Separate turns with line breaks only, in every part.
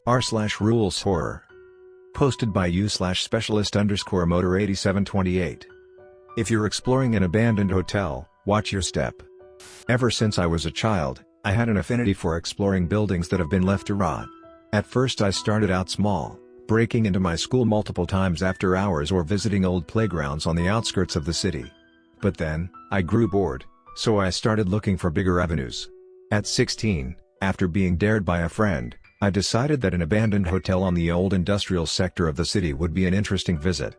r/rules horror. Posted by u/specialist_motor8728. If you're exploring an abandoned hotel, watch your step. Ever since I was a child, I had an affinity for exploring buildings that have been left to rot. At first I started out small, breaking into my school multiple times after hours or visiting old playgrounds on the outskirts of the city. But then, I grew bored, so I started looking for bigger avenues. At 16, after being dared by a friend, I decided that an abandoned hotel on the old industrial sector of the city would be an interesting visit.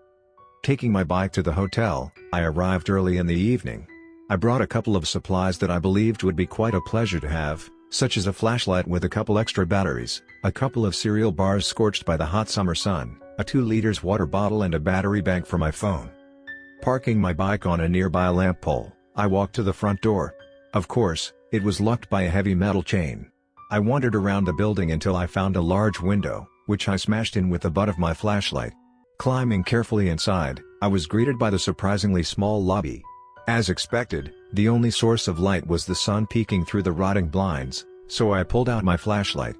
Taking my bike to the hotel, I arrived early in the evening. I brought a couple of supplies that I believed would be quite a pleasure to have, such as a flashlight with a couple extra batteries, a couple of cereal bars scorched by the hot summer sun, a 2-liter water bottle and a battery bank for my phone. Parking my bike on a nearby lamp pole, I walked to the front door. Of course, it was locked by a heavy metal chain. I wandered around the building until I found a large window, which I smashed in with the butt of my flashlight. Climbing carefully inside, I was greeted by the surprisingly small lobby. As expected, the only source of light was the sun peeking through the rotting blinds, so I pulled out my flashlight.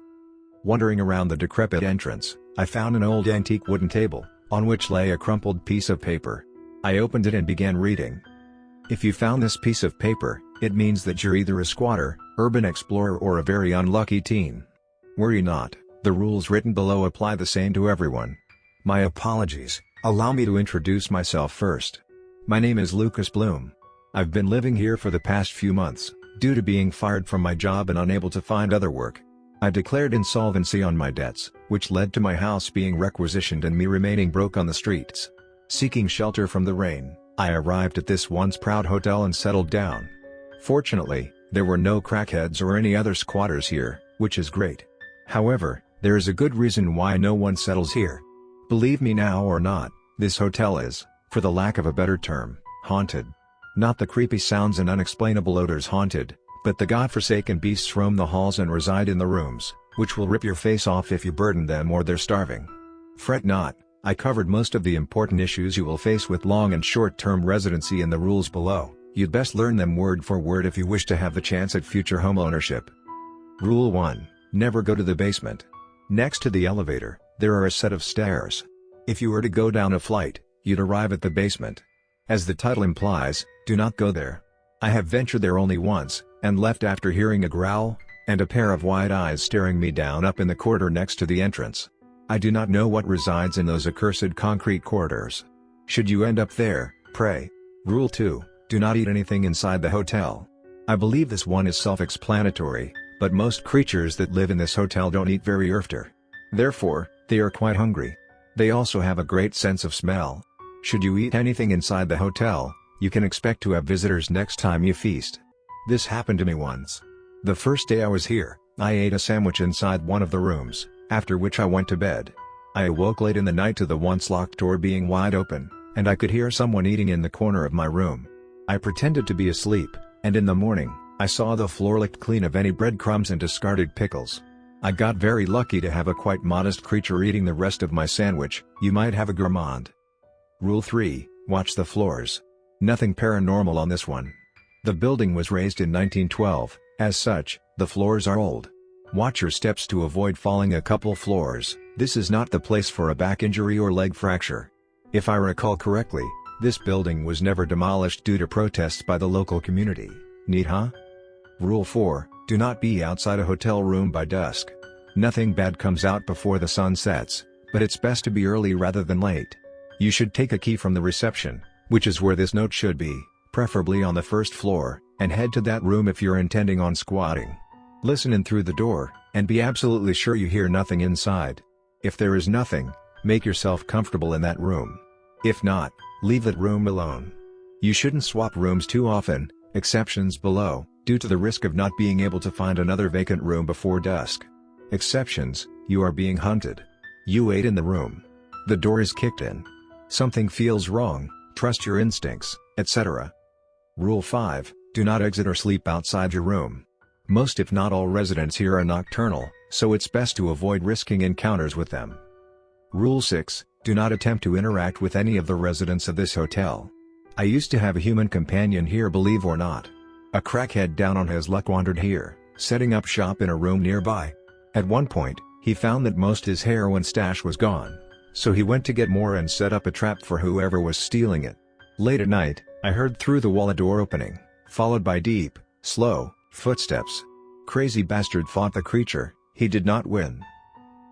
Wandering around the decrepit entrance, I found an old antique wooden table, on which lay a crumpled piece of paper. I opened it and began reading. If you found this piece of paper, it means that you're either a squatter, urban explorer or a very unlucky teen. Worry not, the rules written below apply the same to everyone. My apologies, allow me to introduce myself first. My name is Lucas Bloom. I've been living here for the past few months, due to being fired from my job and unable to find other work. I declared insolvency on my debts, which led to my house being requisitioned and me remaining broke on the streets. Seeking shelter from the rain, I arrived at this once proud hotel and settled down. Fortunately, there were no crackheads or any other squatters here, which is great. However, there is a good reason why no one settles here. Believe me now or not, this hotel is, for the lack of a better term, haunted. Not the creepy sounds and unexplainable odors haunted, but the godforsaken beasts roam the halls and reside in the rooms, which will rip your face off if you burden them or they're starving. Fret not, I covered most of the important issues you will face with long and short-term residency in the rules below. You'd best learn them word for word if you wish to have the chance at future homeownership. Rule 1. Never go to the basement. Next to the elevator, there are a set of stairs. If you were to go down a flight, you'd arrive at the basement. As the title implies, do not go there. I have ventured there only once, and left after hearing a growl, and a pair of wide eyes staring me down up in the corridor next to the entrance. I do not know what resides in those accursed concrete corridors. Should you end up there, pray. Rule 2, do not eat anything inside the hotel. I believe this one is self-explanatory, but most creatures that live in this hotel don't eat very often. Therefore, they are quite hungry. They also have a great sense of smell. Should you eat anything inside the hotel, you can expect to have visitors next time you feast. This happened to me once. The first day I was here, I ate a sandwich inside one of the rooms, after which I went to bed. I awoke late in the night to the once locked door being wide open, and I could hear someone eating in the corner of my room. I pretended to be asleep, and in the morning, I saw the floor licked clean of any breadcrumbs and discarded pickles. I got very lucky to have a quite modest creature eating the rest of my sandwich. You might have a gourmand. Rule 3, watch the floors. Nothing paranormal on this one. The building was raised in 1912, as such, the floors are old. Watch your steps to avoid falling a couple floors. This is not the place for a back injury or leg fracture. If I recall correctly, this building was never demolished due to protests by the local community. Neat, huh? Rule 4, do not be outside a hotel room by dusk. Nothing bad comes out before the sun sets, but it's best to be early rather than late. You should take a key from the reception, which is where this note should be, preferably on the first floor, and head to that room if you're intending on squatting. Listen in through the door, and be absolutely sure you hear nothing inside. If there is nothing, make yourself comfortable in that room. If not, leave that room alone. You shouldn't swap rooms too often, exceptions below, due to the risk of not being able to find another vacant room before dusk. Exceptions, you are being hunted. You ate in the room. The door is kicked in. Something feels wrong, trust your instincts, etc. Rule 5, do not exit or sleep outside your room. Most if not all residents here are nocturnal, so it's best to avoid risking encounters with them. Rule 6, do not attempt to interact with any of the residents of this hotel. I used to have a human companion here, believe or not. A crackhead down on his luck wandered here, setting up shop in a room nearby. At one point, He found that most his heroin stash was gone. So he went to get more and set up a trap for whoever was stealing it. Late at night, I heard through the wall a door opening, followed by deep, slow footsteps. Crazy bastard fought the creature, he did not win.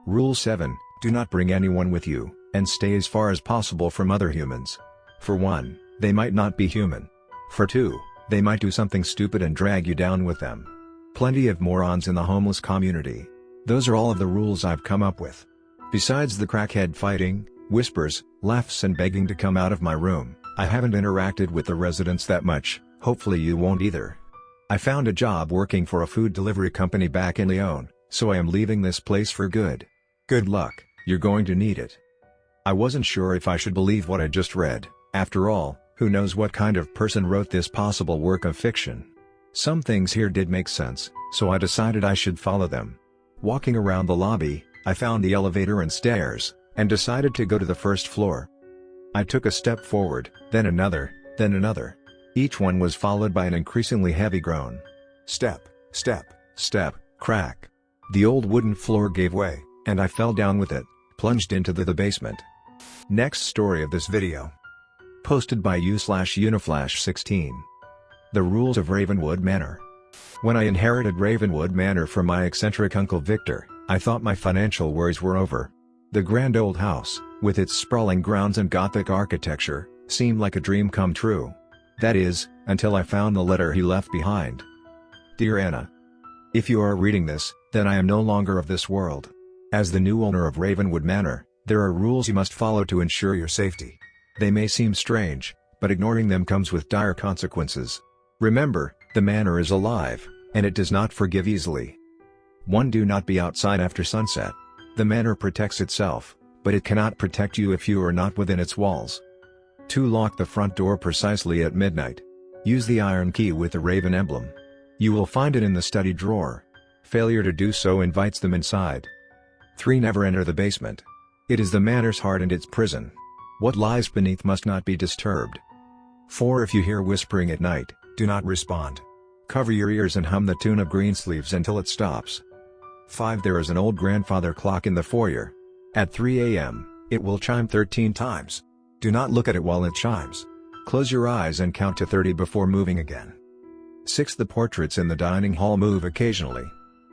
Rule 7, do not bring anyone with you, and stay as far as possible from other humans. For 1, they might not be human. For 2, they might do something stupid and drag you down with them. Plenty of morons in the homeless community. Those are all of the rules I've come up with. Besides the crackhead fighting, whispers, laughs and begging to come out of my room, I haven't interacted with the residents that much, hopefully you won't either. I found a job working for a food delivery company back in Lyon, so I am leaving this place for good. Good luck, you're going to need it. I wasn't sure if I should believe what I just read. After all, who knows what kind of person wrote this possible work of fiction. Some things here did make sense, so I decided I should follow them. Walking around the lobby, I found the elevator and stairs, and decided to go to the first floor. I took a step forward, then another, then another. Each one was followed by an increasingly heavy groan. Step, step, step, crack. The old wooden floor gave way, and I fell down with it, plunged into the basement. Next story of this video. Posted by u/uniflash16. The Rules of Ravenwood Manor. When I inherited Ravenwood Manor from my eccentric Uncle Victor, I thought my financial worries were over. The grand old house, with its sprawling grounds and Gothic architecture, seemed like a dream come true. That is, until I found the letter he left behind. Dear Anna. If you are reading this, then I am no longer of this world. As the new owner of Ravenwood Manor, there are rules you must follow to ensure your safety. They may seem strange, but ignoring them comes with dire consequences. Remember, the manor is alive, and it does not forgive easily. 1. Do not be outside after sunset. The manor protects itself, but it cannot protect you if you are not within its walls. 2. Lock the front door precisely at midnight. Use the iron key with the raven emblem. You will find it in the study drawer. Failure to do so invites them inside. 3. Never enter the basement. It is the manor's heart and its prison. What lies beneath must not be disturbed. 4. If you hear whispering at night, do not respond. Cover your ears and hum the tune of Greensleeves until it stops. 5. There is an old grandfather clock in the foyer. At 3 a.m., it will chime 13 times. Do not look at it while it chimes. Close your eyes and count to 30 before moving again. 6. The portraits in the dining hall move occasionally.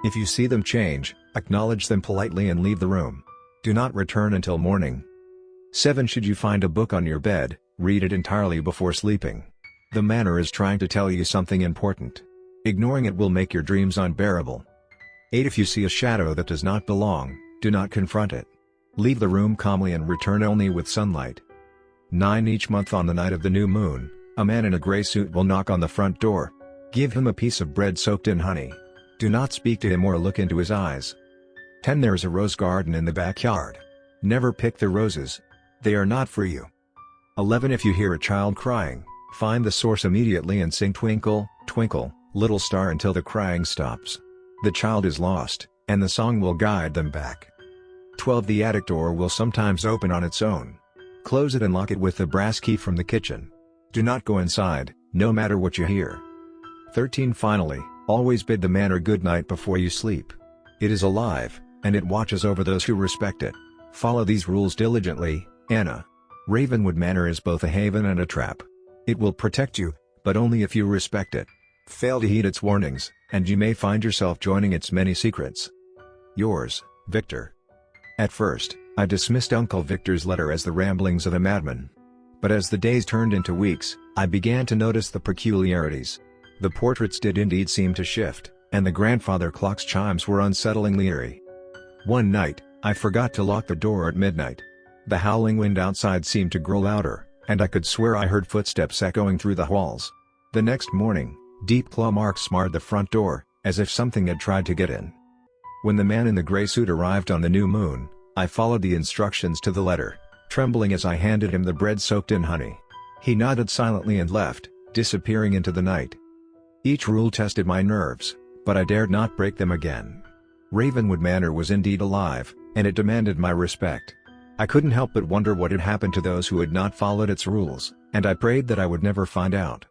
If you see them change, acknowledge them politely and leave the room. Do not return until morning. 7. Should you find a book on your bed, read it entirely before sleeping. The manor is trying to tell you something important. Ignoring it will make your dreams unbearable. 8. If you see a shadow that does not belong, do not confront it. Leave the room calmly and return only with sunlight. 9. Each month on the night of the new moon, a man in a gray suit will knock on the front door. Give him a piece of bread soaked in honey. Do not speak to him or look into his eyes. 10. There is a rose garden in the backyard. Never pick the roses. They are not for you. 11. If you hear a child crying, find the source immediately and sing Twinkle, Twinkle, Little Star until the crying stops. The child is lost, and the song will guide them back. 12. The attic door will sometimes open on its own. Close it and lock it with the brass key from the kitchen. Do not go inside, no matter what you hear. 13. Finally, always bid the manor good night before you sleep. It is alive, and it watches over those who respect it. Follow these rules diligently, Anna. Ravenwood Manor is both a haven and a trap. It will protect you, but only if you respect it. Fail to heed its warnings, and you may find yourself joining its many secrets. Yours, Victor. At first, I dismissed Uncle Victor's letter as the ramblings of a madman. But as the days turned into weeks, I began to notice the peculiarities. The portraits did indeed seem to shift, and the grandfather clock's chimes were unsettlingly eerie. One night, I forgot to lock the door at midnight. The howling wind outside seemed to grow louder, and I could swear I heard footsteps echoing through the halls. The next morning, deep claw marks marred the front door, as if something had tried to get in. When the man in the gray suit arrived on the new moon, I followed the instructions to the letter, trembling as I handed him the bread soaked in honey. He nodded silently and left, disappearing into the night. Each rule tested my nerves, but I dared not break them again. Ravenwood Manor was indeed alive, and it demanded my respect. I couldn't help but wonder what had happened to those who had not followed its rules, and I prayed that I would never find out.